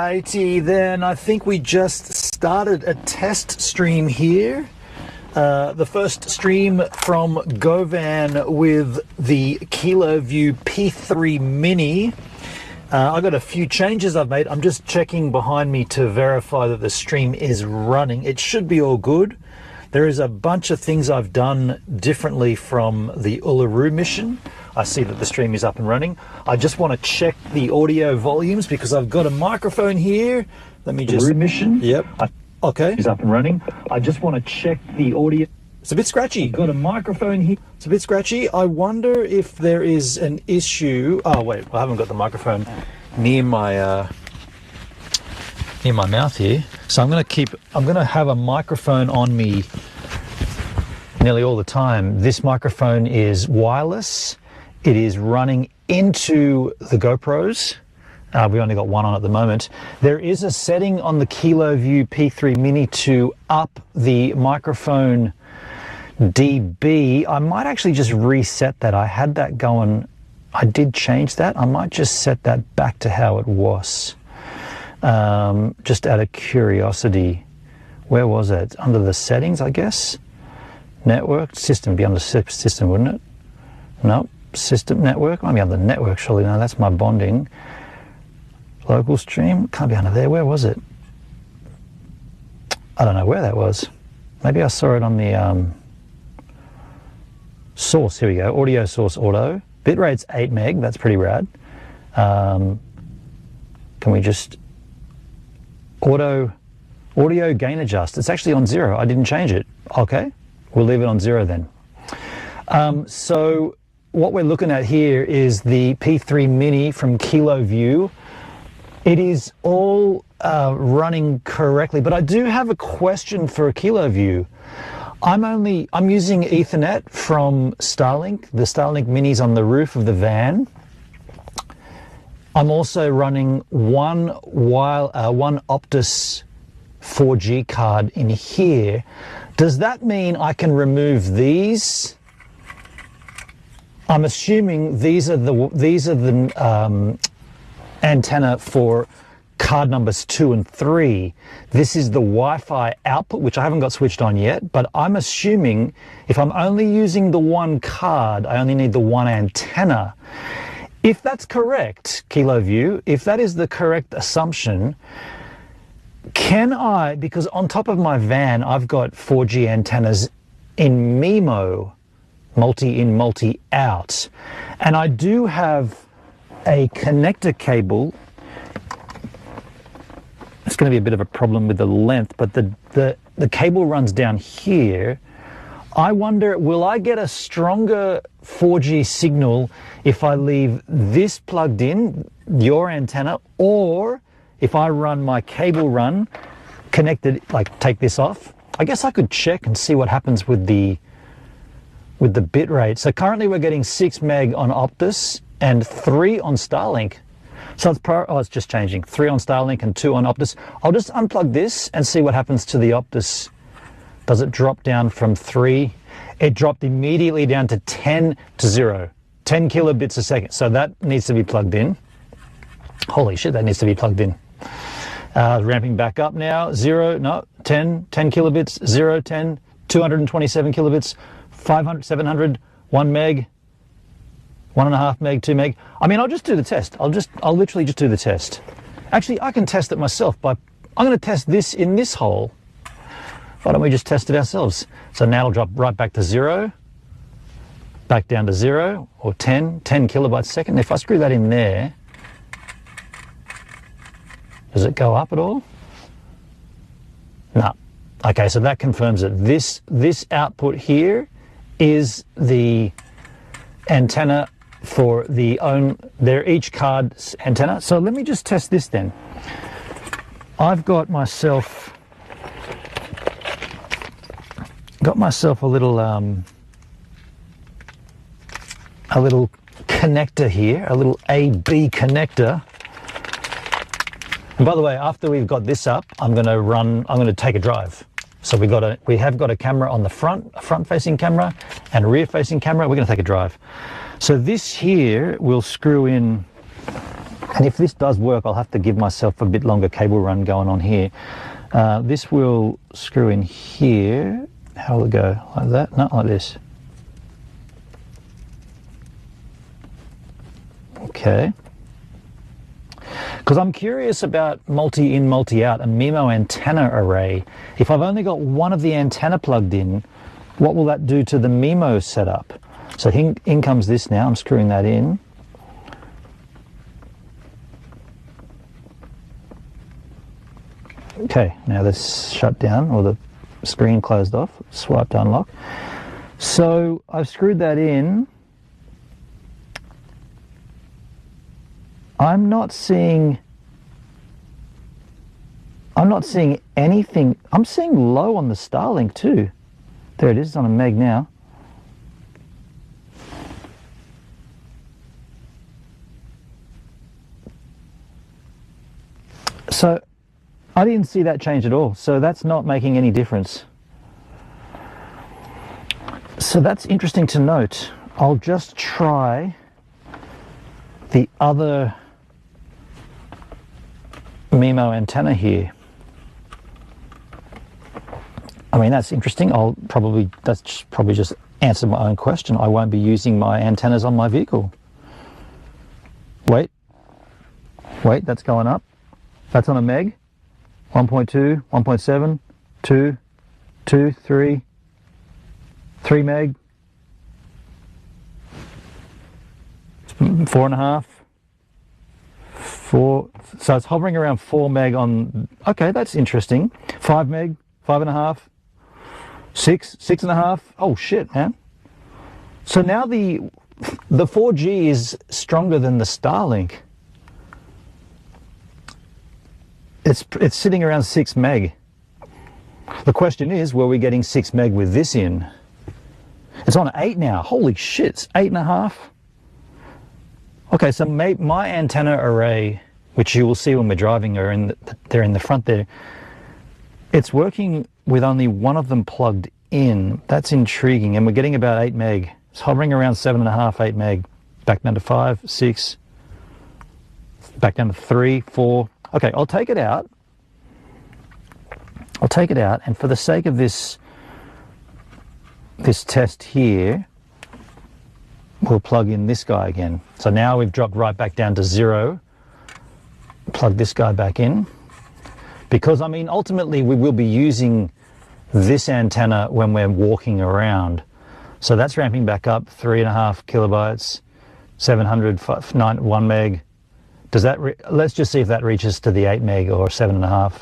Alrighty then, I think we just started a test stream here. The first stream from Govan with the KiloView P3 Mini. I've got a few changes I've made. I'm just checking behind me to verify that the stream is running. It should be all good. There is a bunch of things I've done differently from the Uluru mission. I see that the stream is up and running. I just want to check the audio volumes because I've got a microphone here. Let me just... mission? Yep. Okay. Is up and running. I just want to check the audio. It's a bit scratchy. I've got a microphone here. It's a bit scratchy. I wonder if there is an issue. Oh wait, I haven't got the microphone near my mouth here. So I'm going to have a microphone on me nearly all the time. This microphone is wireless. It is running into the GoPros. We only got one on at the moment. There is a setting on the KiloView P3 Mini to up the microphone dB. I might actually just reset that. I had that going. I did change that. I might just set that back to how it was. Just out of curiosity. Where was it? Under the settings, I guess? Network? System. Be under system, wouldn't it? No. System network. Might be under network, surely. No, that's my bonding. Local stream. Can't be under there. Where was it? I don't know where that was. Maybe I saw it on the source. Here we go. Audio source auto. Bitrate's 8 meg. That's pretty rad. Can we just... audio gain adjust. It's actually on 0. I didn't change it. Okay. We'll leave it on 0 then. So what we're looking at here is the P3 Mini from KiloView. It is all running correctly, but I do have a question for KiloView. I'm using Ethernet from Starlink. The Starlink Mini's on the roof of the van. I'm also running one Optus 4G card in here. Does that mean I can remove these? I'm assuming these are the antenna for card numbers 2 and 3. This is the Wi-Fi output, which I haven't got switched on yet, but I'm assuming if I'm only using the one card, I only need the one antenna. If that's correct, KiloView, if that is the correct assumption, can I, because on top of my van, I've got 4G antennas in MIMO, multi-in, multi-out, and I do have a connector cable. It's going to be a bit of a problem with the length, but the cable runs down here. I wonder, will I get a stronger 4G signal if I leave this plugged in, your antenna, or if I run my cable run connected, like take this off? I guess I could check and see what happens with the bit rate. So currently we're getting 6 meg on Optus and 3 on Starlink. So it's just changing. 3 on Starlink and 2 on Optus. I'll just unplug this and see what happens to the Optus. Does it drop down from 3? It dropped immediately down to 10 to 0. 10 kilobits a second. So that needs to be plugged in. Holy shit, that needs to be plugged in. Ramping back up now. 0, no, 10 kilobits, 0, 10, 227 kilobits, 500, 700, 1 meg, 1.5 meg, 2 meg. I mean, I'll just do the test. I'll literally just do the test. Actually, I can test it myself by, I'm going to test this in this hole. Why don't we just test it ourselves? So now it'll drop right back to 0, back down to 0, or 10 kilobytes a second. If I screw that in there, does it go up at all? No. Okay, so that confirms it. This output here is the antenna for they're each card's antenna. So let me just test this then. I've got myself a little connector here, a little AB connector. And by the way, after we've got this up, I'm going to take a drive. So we have got a camera on the front, a front-facing camera, and a rear-facing camera. We're going to take a drive. So this here will screw in And if this does work, I'll have to give myself a bit longer cable run going on here. This will screw in here. How will it go? Like that? Not like this. Okay. Because I'm curious about multi-in, multi-out, a MIMO antenna array. If I've only got one of the antenna plugged in, what will that do to the MIMO setup? So in comes this now. I'm screwing that in. Okay, now that's shut down, or the screen closed off. Swipe to unlock. So I've screwed that in. I'm not seeing anything. I'm seeing low on the Starlink too. There it is, it's on a meg now. So I didn't see that change at all. So that's not making any difference. So that's interesting to note. I'll just try the other MIMO antenna here. I mean, that's interesting. That's probably just answered my own question. I won't be using my antennas on my vehicle. Wait, that's going up. That's on a meg. 1.2, 1.7, 2, 2, 3, 3 meg, 4.5, 4. So it's hovering around 4 meg on. Okay, that's interesting. 5 meg, 5.5, 6, 6.5. Oh shit, man. So now the 4G is stronger than the Starlink. It's sitting around 6 meg. The question is, were we getting 6 meg with this in? It's on 8 now. Holy shit, it's 8.5. Okay, so my antenna array, which you will see when we're driving, they're in the front there. It's working with only one of them plugged in. That's intriguing, and we're getting about 8 meg. It's hovering around 7.5, 8 meg. Back down to 5, 6. Back down to 3, 4. Okay, I'll take it out. And for the sake of this test here, we'll plug in this guy again. So now we've dropped right back down to 0. Plug this guy back in. Because, I mean, ultimately we will be using this antenna when we're walking around. So that's ramping back up, 3.5 kilobytes, 700, 1 meg. Does that, let's just see if that reaches to the 8 meg or 7.5.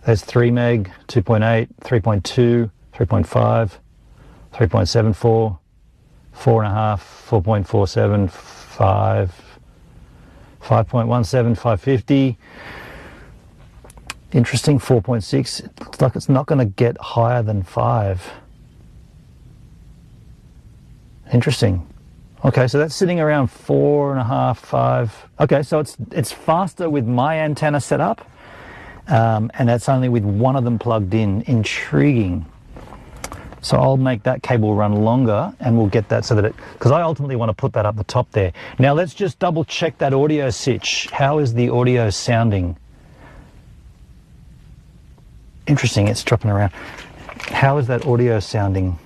There's 3 meg, 2.8, 3.2, 3.5, 3.74, 4.5, 4.47, 5, 5.17, 550. Interesting, 4.6. It looks like it's not going to get higher than 5. Interesting. Okay, so that's sitting around 4.5, 5. Okay, so it's faster with my antenna set up, and that's only with one of them plugged in. Intriguing. So I'll make that cable run longer, and we'll get that so that because I ultimately want to put that up the top there. Now let's just double check that audio sitch. How is the audio sounding? Interesting, it's dropping around. How is that audio sounding?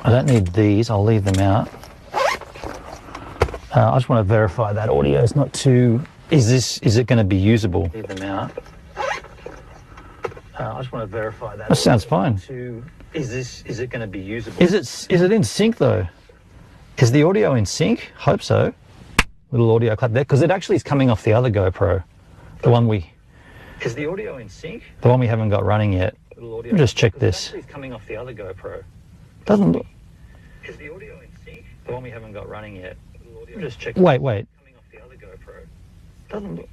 I don't need these, I'll leave them out. I just want to verify that audio is not too. Is it going to be usable? Leave them out. I just want to verify that. That sounds fine. Is it going to be usable? Is it in sync though? Is the audio in sync? Hope so. Little audio clip there because it actually is coming off the other GoPro, the one we. Is the audio in sync? The one we haven't got running yet. Let me just check this. It's coming off the other GoPro. Doesn't look. Is the audio in sync? The one we haven't got running yet. Just check. Wait. Coming off the other GoPro. Doesn't look.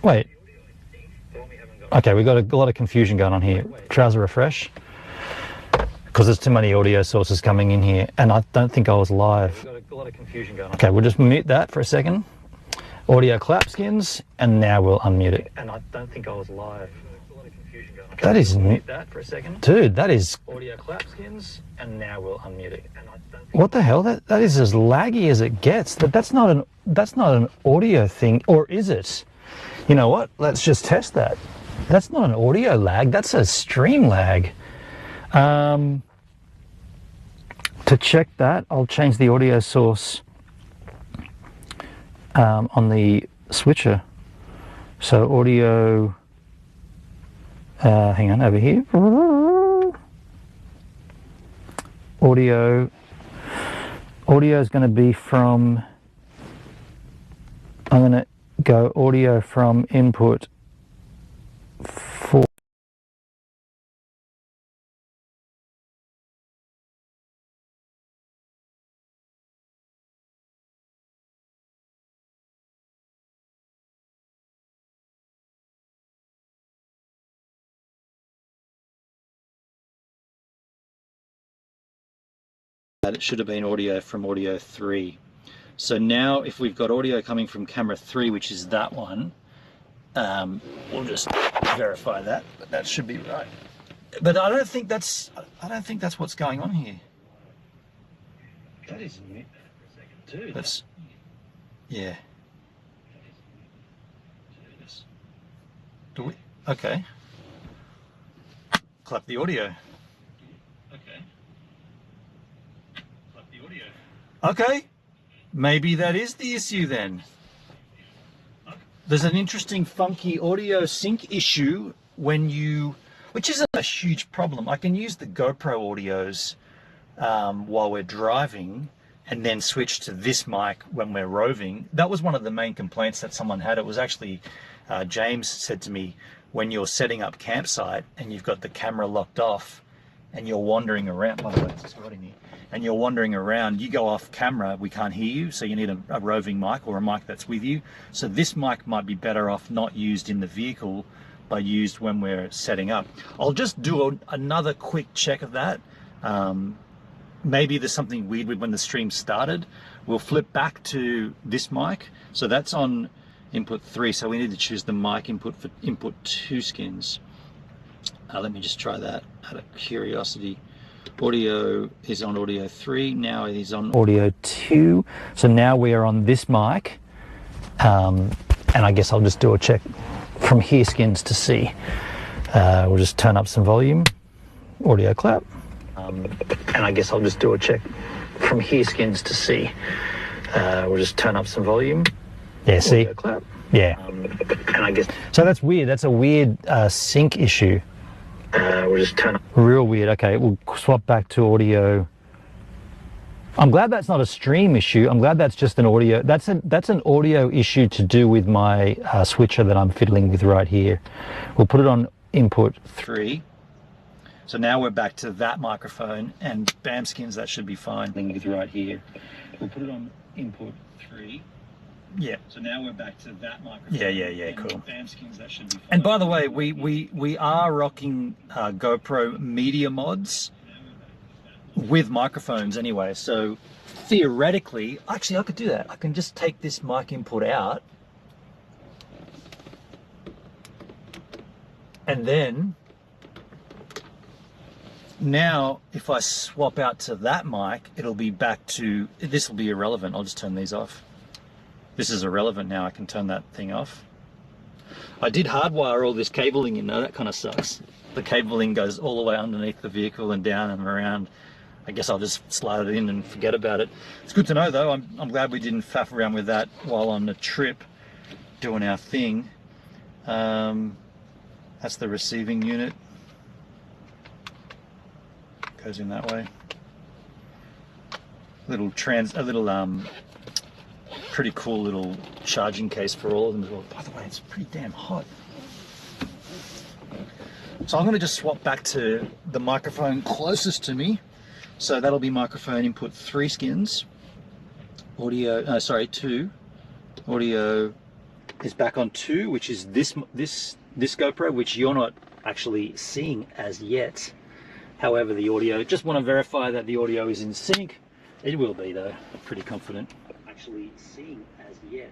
Wait. Okay, we got a lot of confusion going on here. Trouser refresh. Because there's too many audio sources coming in here, and I don't think I was live. We've got a lot of confusion going on. Okay, we'll just mute that for a second. Audio clapskins, and now we'll unmute it. And I don't think I was live. That is mute that for a second. Dude, that is audio clapskins, and now we'll unmute it. And I What the hell? That is as laggy as it gets. That's not an audio thing, or is it? You know what? Let's just test that. That's not an audio lag. That's a stream lag. To check that, I'll change the audio source on the switcher. So audio. Hang on, over here. Audio is going to be from, I'm going to go audio from input 4. It should have been audio from audio 3. So now if we've got audio coming from camera 3, which is that one, we'll just verify that, but that should be right. But I don't think that's what's going on here. That is new. Dude, that's, yeah. Do we? Okay. Clap the audio. Okay. Okay, maybe that is the issue then. There's an interesting funky audio sync issue when you, which isn't a huge problem. I can use the GoPro audios while we're driving and then switch to this mic when we're roving. That was one of the main complaints that someone had. It was actually, James said to me, when you're setting up campsite and you've got the camera locked off and you're wandering around, by the way, it's recording you, and you're wandering around, you go off camera, we can't hear you, so you need a roving mic or a mic that's with you. So this mic might be better off not used in the vehicle, but used when we're setting up. I'll just do another quick check of that. Maybe there's something weird with when the stream started. We'll flip back to this mic. So that's on input 3, so we need to choose the mic input for input 2 skins. Let me just try that out of curiosity. Audio is on audio 3, now it is on audio 2. So now we are on this mic, and I guess I'll just do a check from here skins to see. We'll just turn up some volume, audio clap, and I guess I'll just do a check from here skins to see. We'll just turn up some volume. Yeah, see? Audio clap. Yeah. And I guess so. That's weird. That's a weird sync issue. We'll just turn up. Real weird. Okay, we'll swap back to audio. I'm glad that's not a stream issue. I'm glad that's just an audio. That's an audio issue to do with my switcher that I'm fiddling with right here. We'll put it on input 3. So now we're back to that microphone, and bam skins, that should be fine. With right here. We'll put it on input 3. Yeah. So now we're back to that microphone. Yeah, cool. Bam skins, that should be fine. And by the way, we are rocking GoPro media mods with microphones anyway. So theoretically, actually I could do that. I can just take this mic input out, and then now if I swap out to that mic, it'll be back to, this will be irrelevant. I'll just turn these off. This is irrelevant now. I can turn that thing off. I did hardwire all this cabling in though. That kind of sucks. The cabling goes all the way underneath the vehicle and down and around. I guess I'll just slide it in and forget about it. It's good to know though. I'm glad we didn't faff around with that while on the trip doing our thing. That's the receiving unit. Goes in that way. Pretty cool little charging case for all of them as well. By the way, it's pretty damn hot. So I'm going to just swap back to the microphone closest to me. So that'll be microphone input 3 skins. Audio, sorry, 2. Audio is back on 2, which is this GoPro, which you're not actually seeing as yet. However, the audio, just want to verify that the audio is in sync. It will be though, pretty confident. Actually seeing as yet.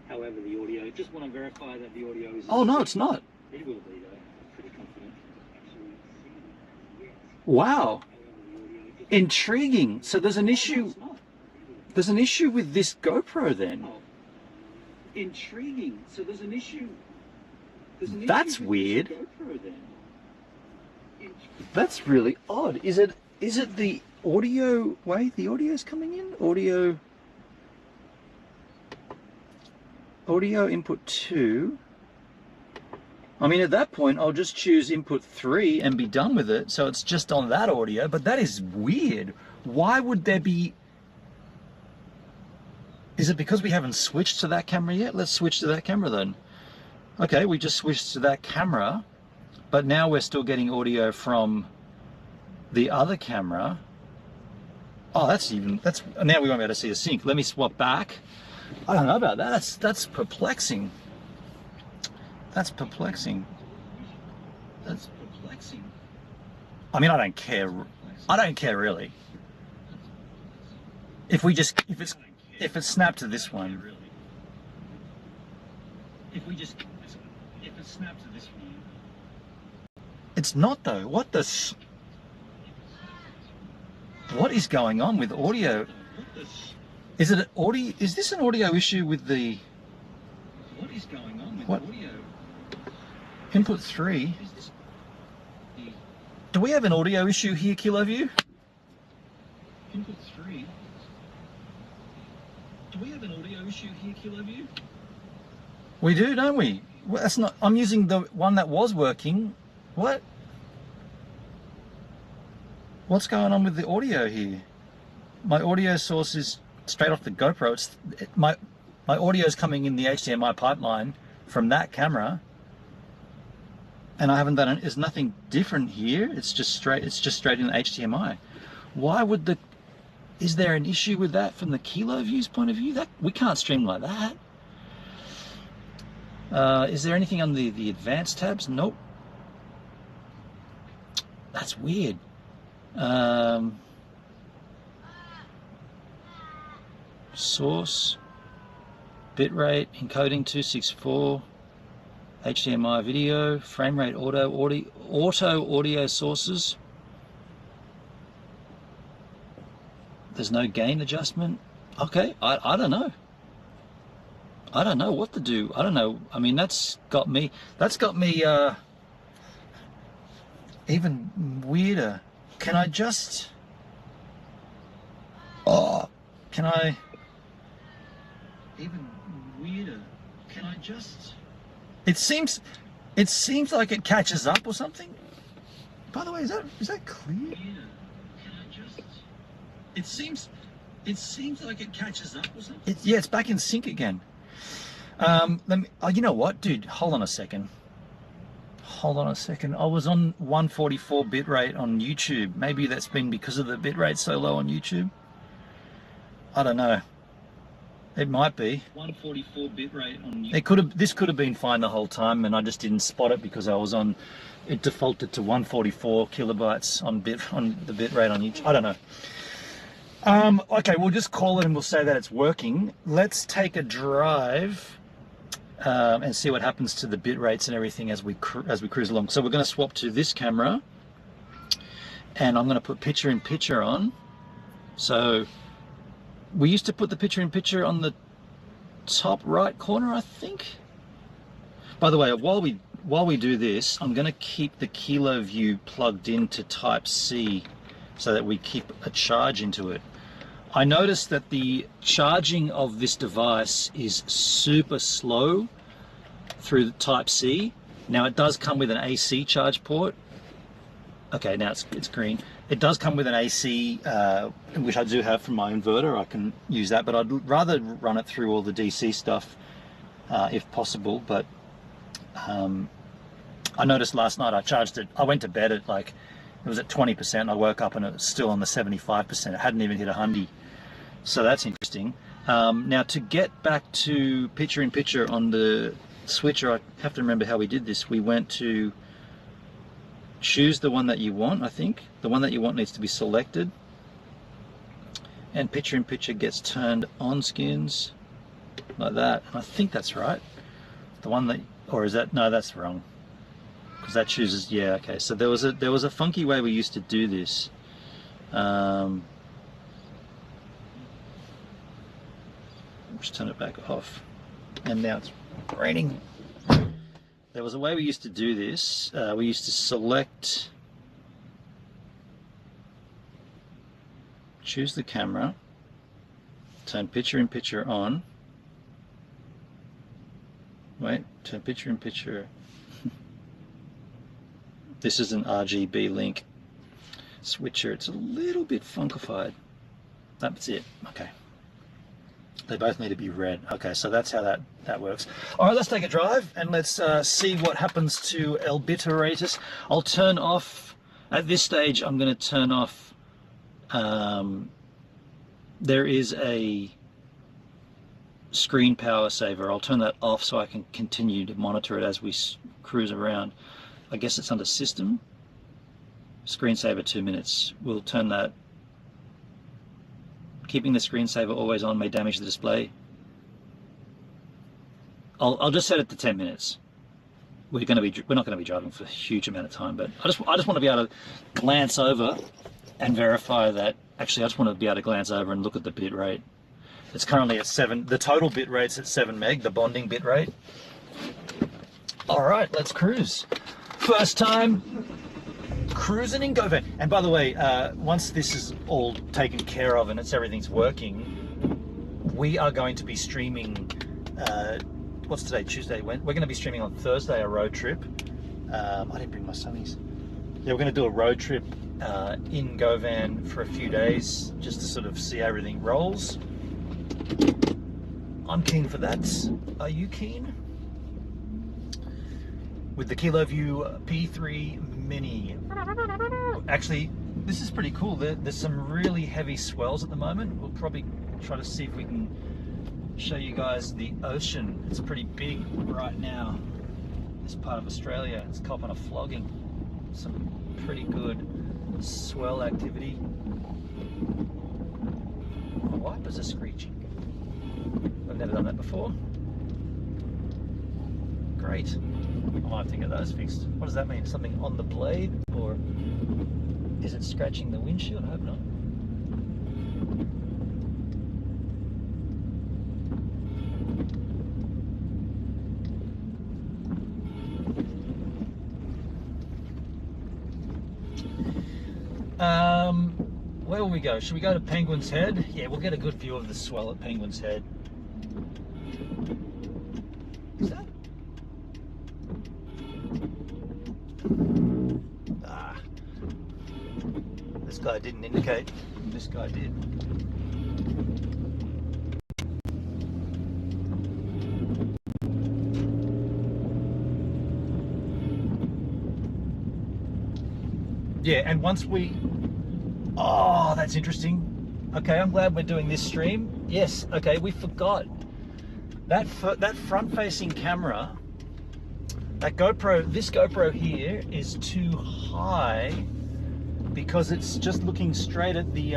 However, the audio, just want to verify that the audio is... Oh no, it's not. It will be though, pretty confident. Actually seeing as yet. Wow. Intriguing. So there's an issue. There's an issue with this GoPro then. Intriguing. So there's an issue. That's weird. That's really odd. Is it the audio? Wait, the audio's coming in? Audio input 2. I mean, at that point, I'll just choose input 3 and be done with it. So it's just on that audio, but that is weird. Why would there be... Is it because we haven't switched to that camera yet? Let's switch to that camera then. Okay, we just switched to that camera, but now we're still getting audio from the other camera. Oh, now we won't be able to see a sync. Let me swap back. I don't know about that. That's perplexing. That's perplexing. That's perplexing. I mean, I don't care. I don't care really. If it's snapped to this one. If it's snapped to this one. It's not though. What is going on with audio? Is it an audio? Is this an audio issue with the? What is going on with audio? Input 3. Do we have an audio issue here, KiloView? Input 3. Do we have an audio issue here, KiloView? We do, don't we? Well, that's not. I'm using the one that was working. What? What's going on with the audio here? My audio source is straight off the GoPro. My audio is coming in the HDMI pipeline from that camera, and I haven't done it. There's nothing different here. It's just straight in the HDMI. Why would the? Is there an issue with that from the KiloView's point of view? That we can't stream like that. Is there anything on the advanced tabs? Nope. That's weird. Source, bitrate, encoding 264, HDMI video, frame rate auto audio sources. There's no gain adjustment. Okay, I don't know. I don't know what to do. I don't know. I mean, that's got me even weirder. Can I just... Oh, can I... Even weirder. Can I just... It seems like it catches up or something. By the way, is that clear? Can I just... It seems like it catches up or something. Yeah, it's back in sync again. Let me. Oh, you know what, dude? Hold on a second. I was on 144 bitrate on YouTube. Maybe that's been because of the bitrate so low on YouTube. I don't know. It might be. 144 bitrate on YouTube. This could have been fine the whole time, and I just didn't spot it because I was on. It defaulted to 144 kilobytes on the bitrate on YouTube. I don't know. Okay, we'll just call it and we'll say that it's working. Let's take a drive and see what happens to the bit rates and everything as we cruise along. So we're going to swap to this camera, and I'm going to put picture-in-picture on. So we used to put the picture-in-picture on the top right corner, I think. By the way, while we do this, I'm going to keep the KiloView plugged into Type-C so that we keep a charge into it. I noticed that the charging of this device is super slow through the Type-C. Now it does come with an AC charge port. Okay, now it's green. It does come with an AC, which I do have from my inverter. I can use that, but I'd rather run it through all the DC stuff if possible. But I noticed last night I charged it. I went to bed at it was at 20%. I woke up and it was still on the 75%. It hadn't even hit 100. So that's interesting. Now to get back to picture-in-picture on the switcher, I have to remember how we did this. We went to choose the one that you want, I think. The one that you want needs to be selected. And picture-in-picture gets turned on skins like that. And I think that's right. The one that, or is that, no, that's wrong. Because that chooses, yeah, okay. So there was a funky way we used to do this. Just turn it back off. And now it's raining. There was a way we used to do this. We used to select, choose the camera, turn picture in picture on. Wait, turn picture in picture. This is an RGB link switcher. It's a little bit funkified. That's it. Okay. They both need to be red. Okay, so that's how that works. All right, let's take a drive and let's see what happens to Elbituratus. I'll turn off, at this stage, I'm going to turn off, there is a screen power saver. I'll turn that off so I can continue to monitor it as we cruise around. I guess it's under system. Screensaver 2 minutes. We'll turn that. Keeping the screensaver always on may damage the display. I'll just set it to 10 minutes. We're not going to be driving for a huge amount of time, but I just want to be able to glance over and verify that. Actually, I just want to be able to glance over and look at the bit rate. It's currently at 7. The total bit rate's at 7 meg. The bonding bit rate. All right, let's cruise. First time cruising in Govan. And by the way, once this is all taken care of and everything's working, we are going to be streaming, what's today, Tuesday? We're going to be streaming on Thursday a road trip. I didn't bring my sunnies. Yeah, we're going to do a road trip in Govan for a few days just to sort of see how everything rolls. I'm keen for that. Are you keen? With the KiloView P3 Mini. Actually, this is pretty cool. There's some really heavy swells at the moment. We'll probably try to see if we can show you guys the ocean. It's pretty big right now. This part of Australia, it's copping a flogging. Some pretty good swell activity. My wipers are screeching. I've never done that before. Great. I might have to get those fixed. What does that mean? Something on the blade? Or is it scratching the windshield? I hope not. Where will we go? Should we go to Penguin's Head? Yeah, we'll get a good view of the swell at Penguin's Head. Is that? Ah. This guy didn't indicate. This guy did. Yeah, and once we... Oh, that's interesting. Okay, I'm glad we're doing this stream. Yes, okay, we forgot. That front-facing camera, that GoPro, this GoPro here is too high because it's just looking straight at the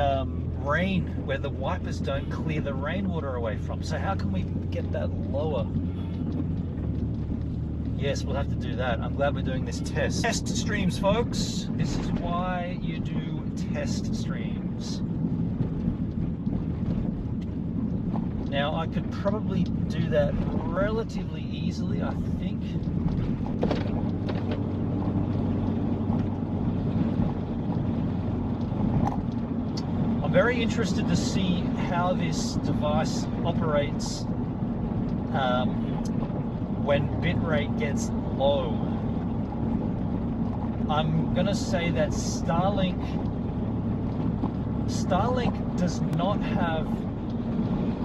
rain where the wipers don't clear the rainwater away from. So how can we get that lower? Yes, we'll have to do that. I'm glad we're doing this test. Test streams, folks. This is why you do test streams. Now, I could probably do that relatively easily, I think. I'm very interested to see how this device operates when bitrate gets low. I'm gonna say that Starlink does not have,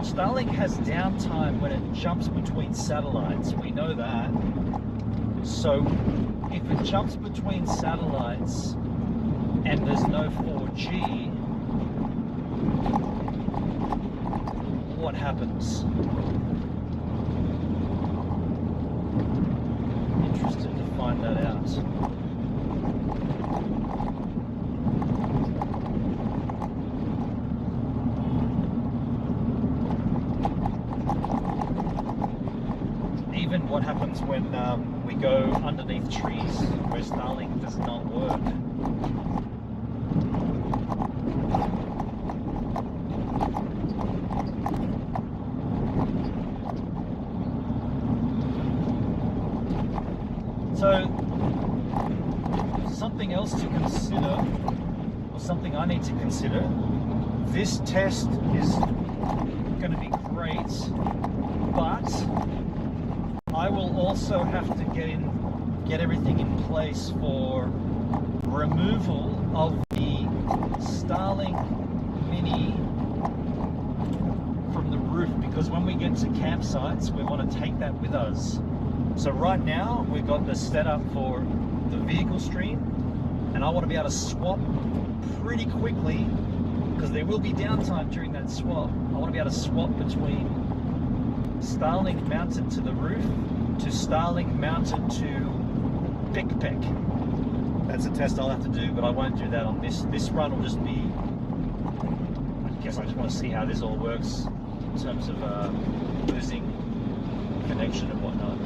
Starlink has downtime when it jumps between satellites. We know that. So if it jumps between satellites and there's no 4G, what happens? Interested to find that out. Even what happens when we go underneath trees where Starlink does not work. So, something else to consider, or something I need to consider, this test is going to be great, but I will also have to get everything in place for removal of the Starlink Mini from the roof, because when we get to campsites we want to take that with us. So right now we've got the setup for the vehicle stream, and I want to be able to swap pretty quickly, because there will be downtime during that swap. I want to be able to swap between Starlink mounted to the roof to Starlink mounted to pick. That's a test I'll have to do, but I won't do that on this. This run will just be, I guess I just want to see how this all works in terms of losing connection and whatnot.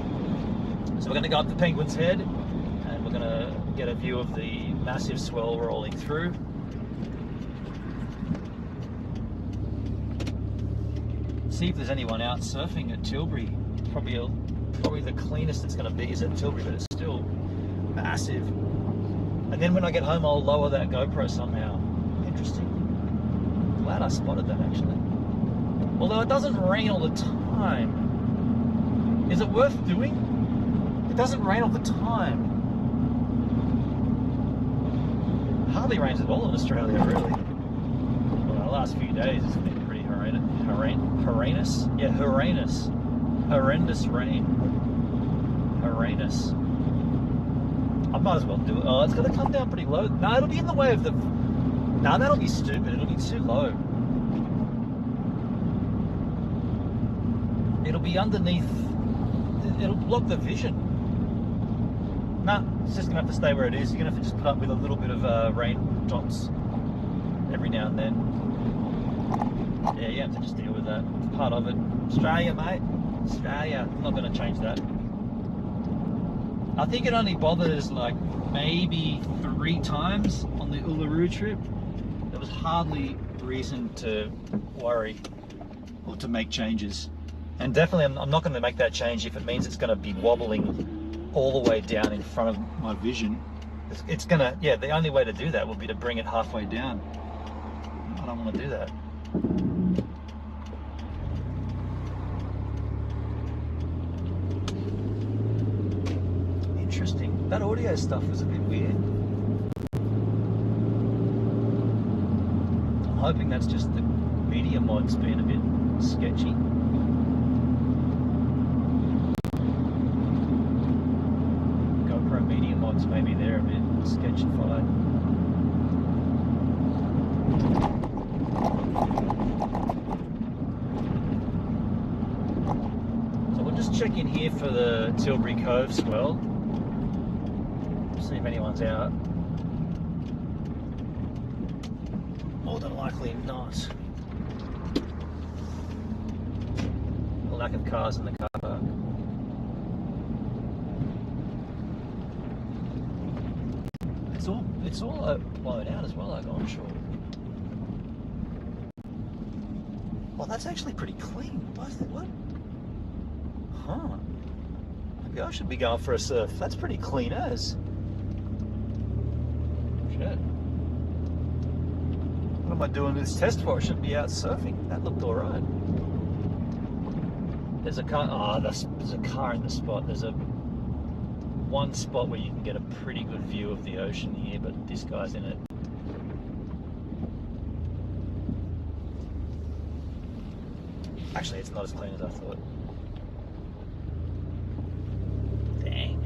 So we're going to go up the Penguin's Head, and we're going to get a view of the massive swell rolling through. See if there's anyone out surfing at Tilbury. Probably the cleanest it's going to be is at Tilbury, but it's still massive. And then when I get home, I'll lower that GoPro somehow. Interesting. Glad I spotted that, actually. Although it doesn't rain all the time. Is it worth doing? It doesn't rain all the time. Hardly rains at all in Australia, really. Well, the last few days it's been pretty horrendous. Yeah, horrendous. Horrendous rain. Horrendous. I might as well do it. Oh, it's going to come down pretty low. No, it'll be in the way of the... No, that'll be stupid. It'll be too low. It'll be underneath... It'll block the vision. Nah, it's just going to have to stay where it is. You're going to have to just put up with a little bit of rain drops every now and then. Yeah, you have to just deal with that. It's part of it. Australia, mate. Australia. I'm not going to change that. I think it only bothers like maybe 3 times on the Uluru trip. There was hardly reason to worry or to make changes. And definitely I'm not going to make that change if it means it's going to be wobbling all the way down in front of my vision. It's going to, yeah, the only way to do that will be to bring it halfway down. I don't want to do that. Interesting. That audio stuff was a bit weird. I'm hoping that's just the media mods being a bit sketchy. GoPro media mods, maybe they're a bit sketchified. So we'll just check in here for the Tilbury Cove swell. See if anyone's out. More than likely not. A lack of cars in the car park. It's all blown out as well, I'm sure. Well, that's actually pretty clean. What? Huh. Maybe I should be going for a surf. That's pretty clean as. Shit. What am I doing this test for? I should be out surfing. That looked alright. There's a car. Oh, there's a car in the spot. There's one spot where you can get a pretty good view of the ocean here, but this guy's in it. Actually, it's not as clean as I thought. Dang.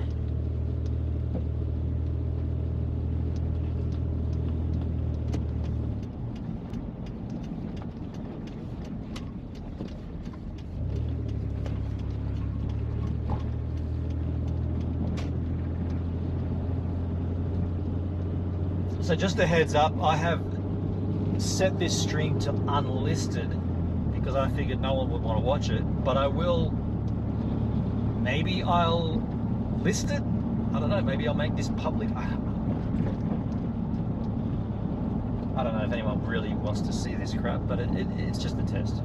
So just a heads up, I have set this stream to unlisted because I figured no one would want to watch it, but maybe I'll list it? I don't know, maybe I'll make this public. I don't know if anyone really wants to see this crap, but it's just a test.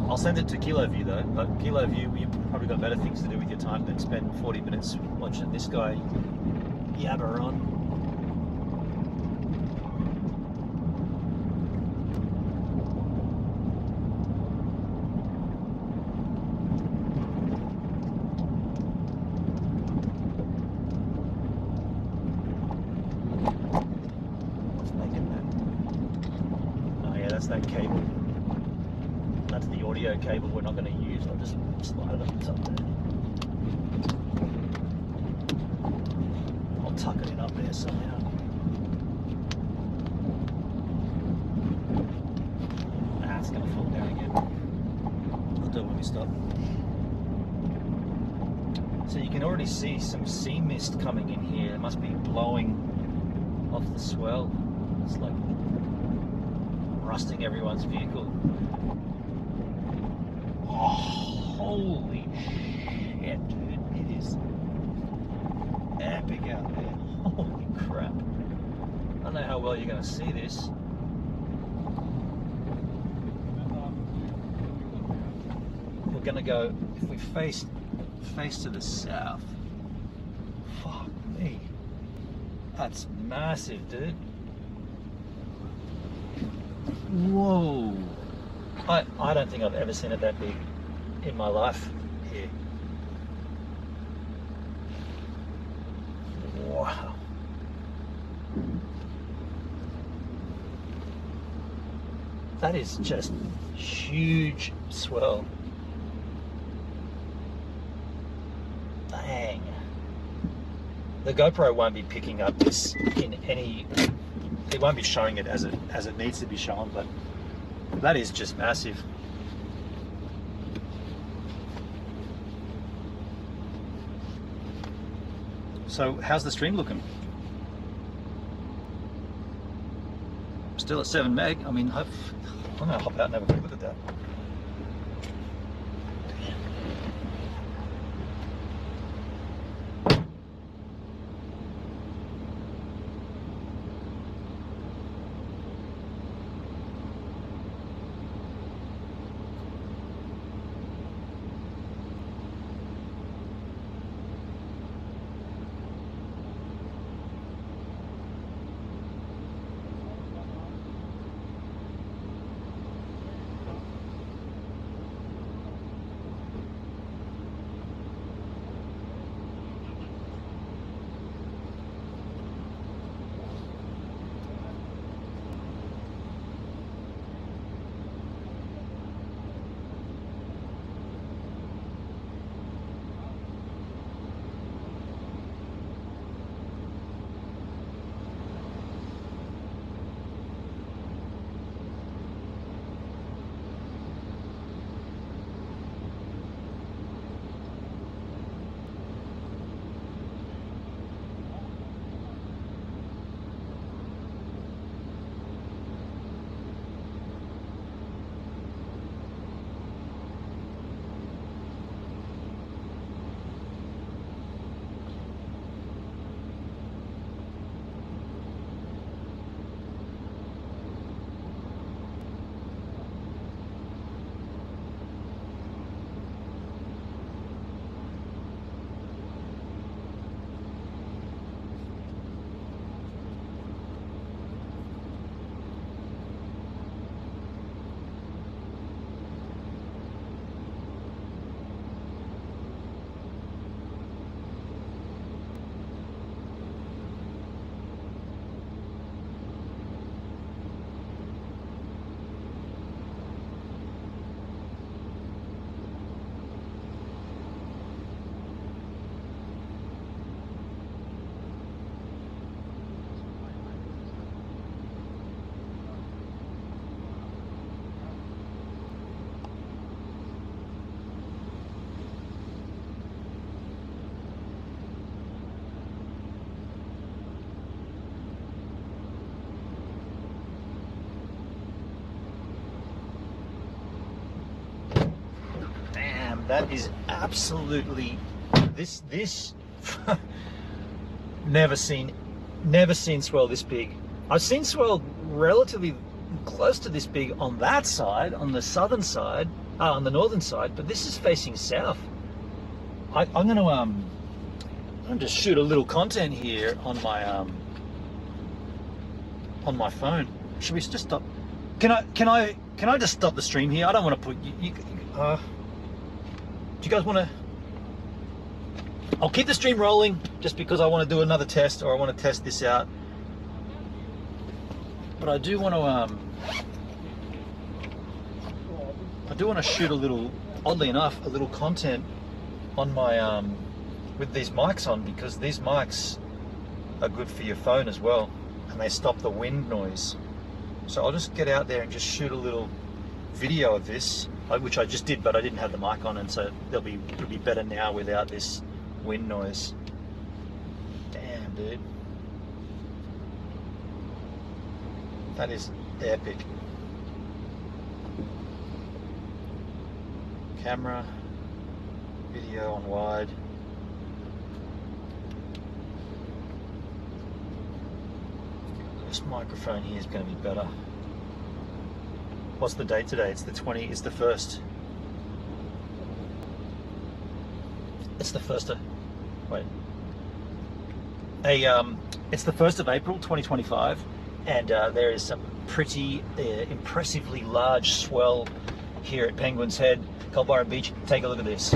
I'll send it to KiloView though, but KiloView, you've probably got better things to do with your time than spend 40 minutes watching this guy yabber on. What's making that? Oh yeah, that's that cable. That's the audio cable we're not going to use. I'll just slide it up the top there. I'll tuck it in up there somehow. Ah, it's going to fall down again. I'll do it when we stop. So you can already see some sea mist coming in here. It must be blowing off the swell. It's like rusting everyone's vehicle. Oh, holy shit, dude. It is epic out there. Holy crap. I don't know how well you're going to see this. We're going to go, if we face to the south. Fuck me. That's massive, dude. Whoa. I don't think I've ever seen it that big in my life here. Wow. That is just huge swell. Dang. The GoPro won't be picking up this in any, it won't be showing it as it needs to be shown, but that is just massive. So how's the stream looking? Still at 7 meg. I mean, I'm gonna hop out and have a quick look at that. That is absolutely this never seen swell this big. I've seen swell relatively close to this big on that side, on the southern side, on the northern side, but this is facing south. I'm going to just shoot a little content here on my phone. Should we just stop? Can I just stop the stream here? I don't want to put do you guys want to? I'll keep the stream rolling just because I want to do another test, or I want to test this out. But I do want to shoot a little, oddly enough, a little content on my with these mics on, because these mics are good for your phone as well, and they stop the wind noise. So I'll just get out there and just shoot a little video of this, which I just did, but I didn't have the mic on, and so it'll be better now without this wind noise. Damn, dude. That is epic. Camera, video on wide. This microphone here is going to be better. What's the date today? It's the 20th, it's the 1st. It's the 1st of, wait. It's the 1st of April 2025, and there is some pretty impressively large swell here at Penguin's Head, Cold Byron Beach. Take a look at this.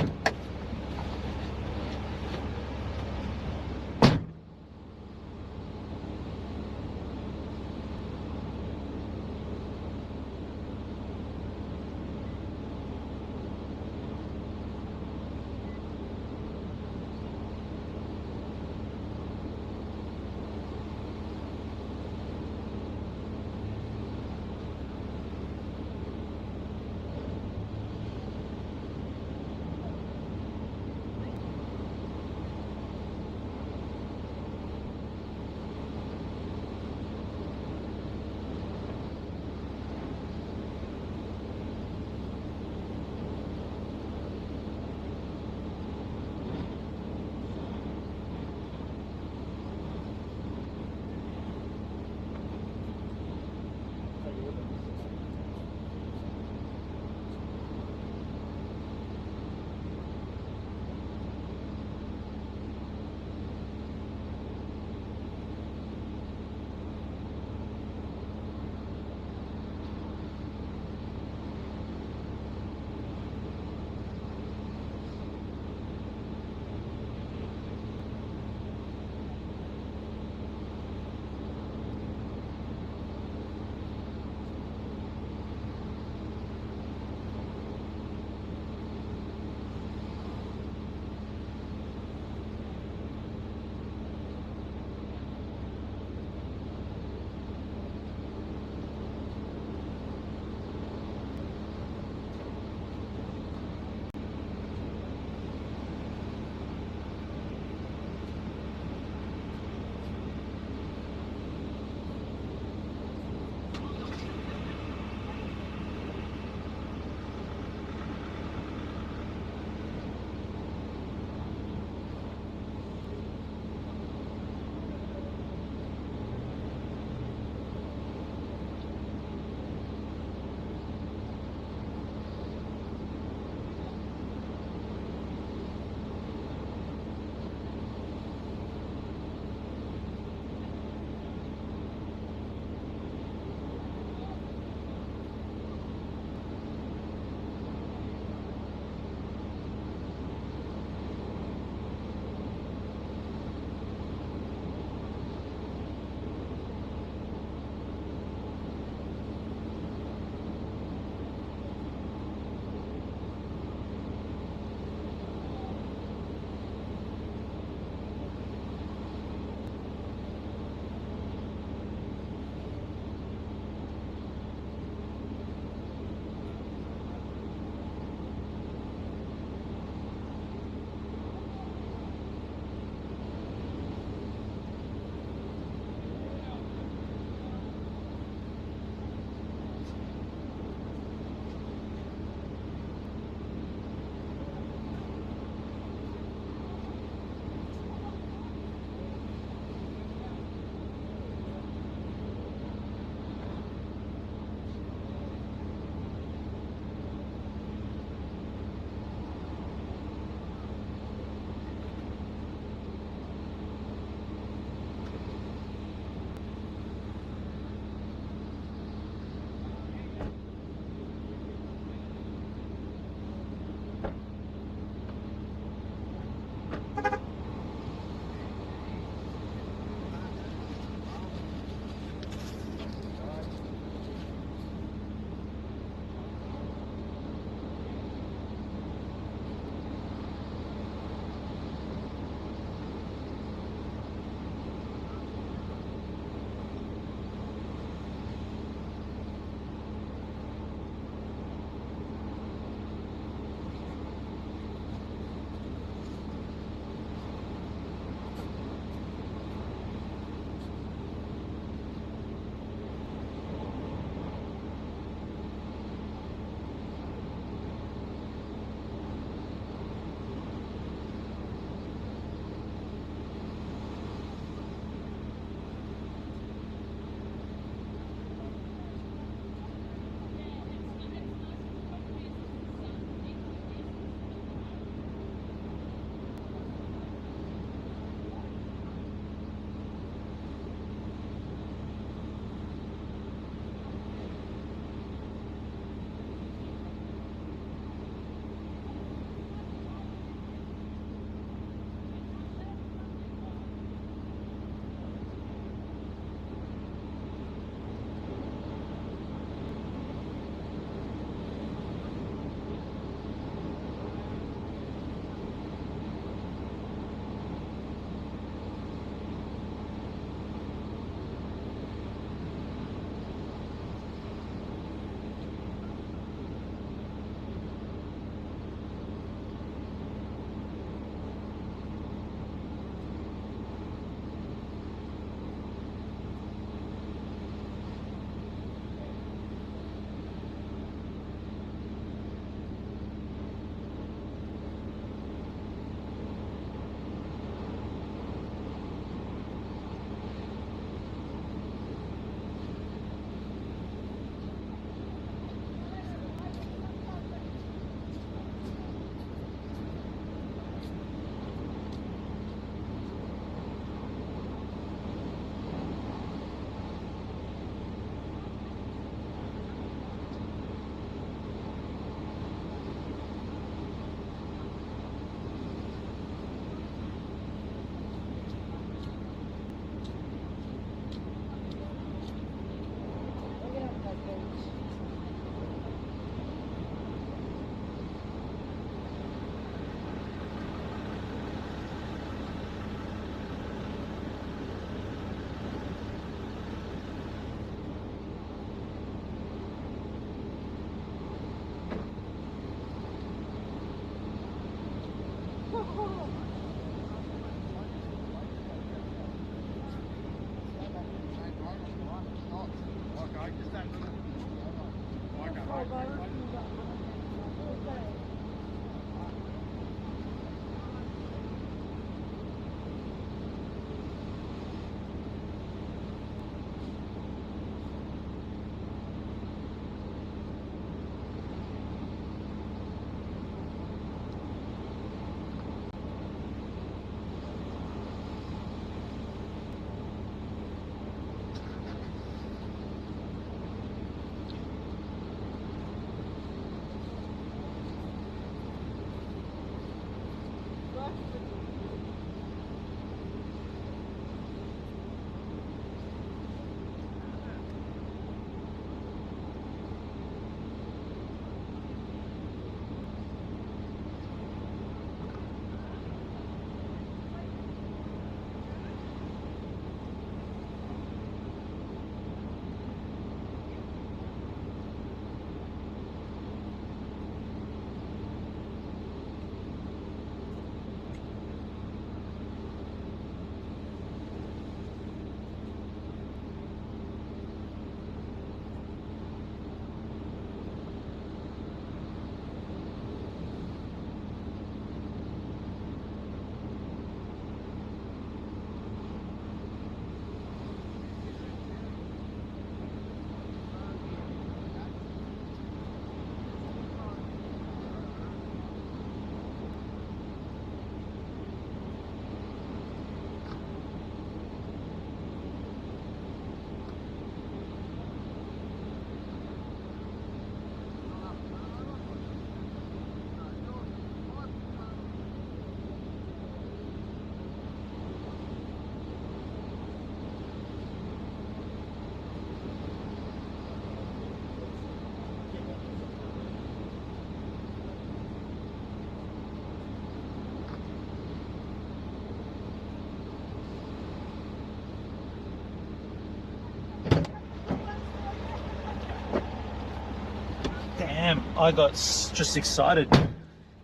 I got just excited,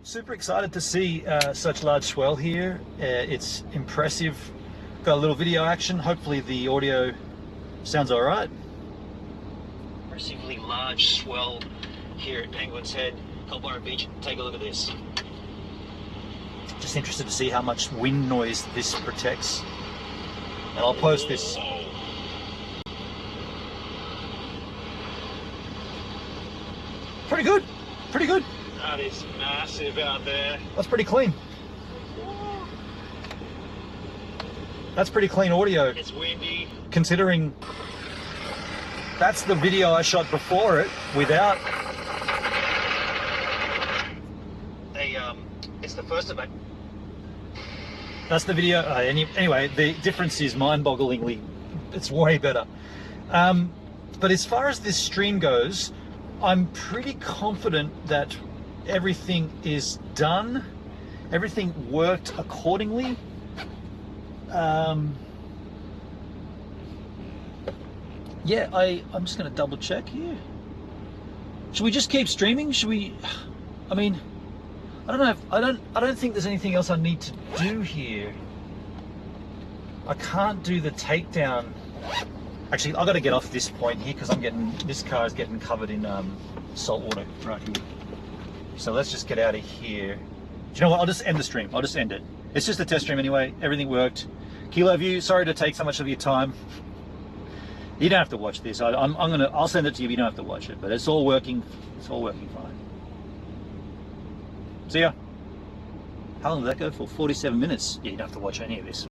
super excited to see such large swell here. It's impressive. Got a little video action. Hopefully the audio sounds all right. Impressively large swell here at Penguin's Head, Pilbara Beach. Take a look at this. Just interested to see how much wind noise this protects. And I'll post this. Pretty good. Pretty good. That is massive out there. That's pretty clean. That's pretty clean audio. It's windy. Considering that's the video I shot before it without it's the first of it. That's the video. Anyway, the difference is mind-bogglingly, it's way better. But as far as this stream goes, I'm pretty confident that everything is done. Everything worked accordingly. Yeah, I'm just going to double check here. Should we just keep streaming? Should we? I mean, I don't know. I don't think there's anything else I need to do here. I can't do the takedown. Actually, I've got to get off this point here because this car is getting covered in salt water right here. So let's just get out of here. Do you know what? I'll just end the stream. I'll just end it. It's just a test stream anyway. Everything worked. Kilo View, sorry to take so much of your time. You don't have to watch this. I'll send it to you. You don't have to watch it. But it's all working. It's all working fine. See ya. How long did that go for? 47 minutes. Yeah, you don't have to watch any of this.